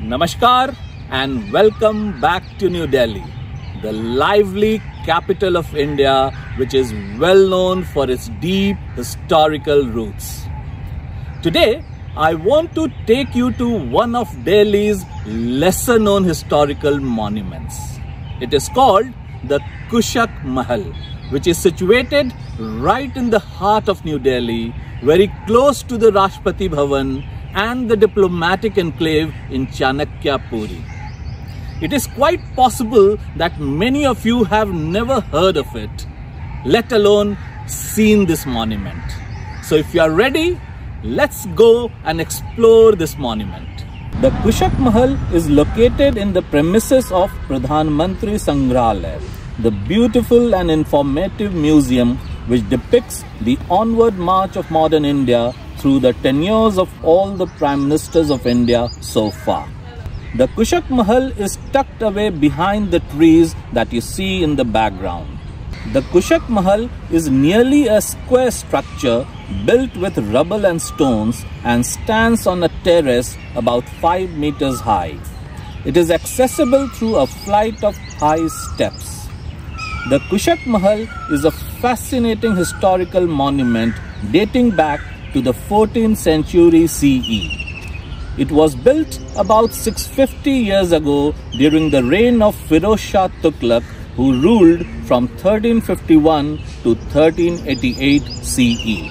Namaskar and welcome back to New Delhi, the lively capital of India, which is well known for its deep historical roots. Today, I want to take you to one of Delhi's lesser known historical monuments. It is called the Kushak Mahal, which is situated right in the heart of New Delhi, very close to the Rashtrapati Bhavan and the diplomatic enclave in Chanakya Puri. It is quite possible that many of you have never heard of it, let alone seen this monument. So if you are ready, let's go and explore this monument. The Kushak Mahal is located in the premises of Pradhan Mantri Sangrahalaya, the beautiful and informative museum which depicts the onward march of modern India through the tenures of all the Prime Ministers of India so far. The Kushak Mahal is tucked away behind the trees that you see in the background. The Kushak Mahal is nearly a square structure built with rubble and stones and stands on a terrace about 5 meters high. It is accessible through a flight of high steps. The Kushak Mahal is a fascinating historical monument dating back to the 14th century CE. It was built about 650 years ago during the reign of Firoz Shah Tughlaq, who ruled from 1351 to 1388 CE.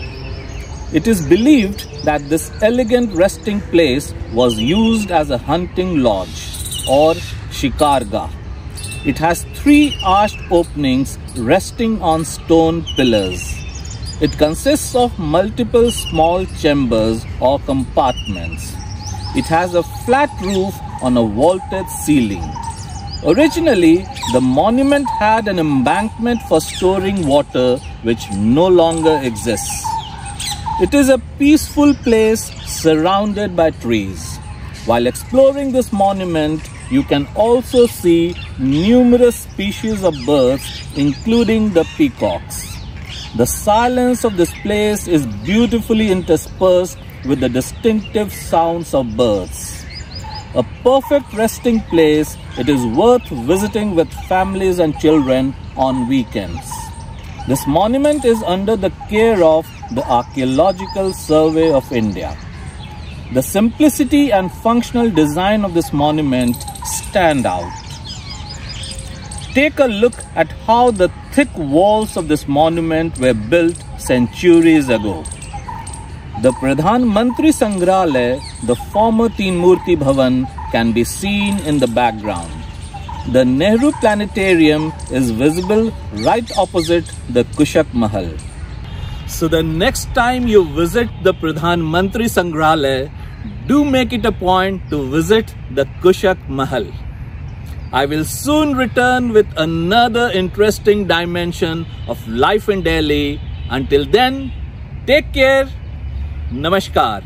It is believed that this elegant resting place was used as a hunting lodge or shikargah. It has 3 arched openings resting on stone pillars. It consists of multiple small chambers or compartments. It has a flat roof on a vaulted ceiling. Originally, the monument had an embankment for storing water which no longer exists. It is a peaceful place surrounded by trees. While exploring this monument, you can also see numerous species of birds, including the peacocks. The silence of this place is beautifully interspersed with the distinctive sounds of birds. A perfect resting place, it is worth visiting with families and children on weekends. This monument is under the care of the Archaeological Survey of India. The simplicity and functional design of this monument stand out. Take a look at how the thick walls of this monument were built centuries ago. The Pradhan Mantri Sangrahalaya, the former Teen Murti Bhavan, can be seen in the background. The Nehru Planetarium is visible right opposite the Kushak Mahal. So the next time you visit the Pradhan Mantri Sangrahalaya, do make it a point to visit the Kushak Mahal. I will soon return with another interesting dimension of life in Delhi. Until then, take care. Namaskar.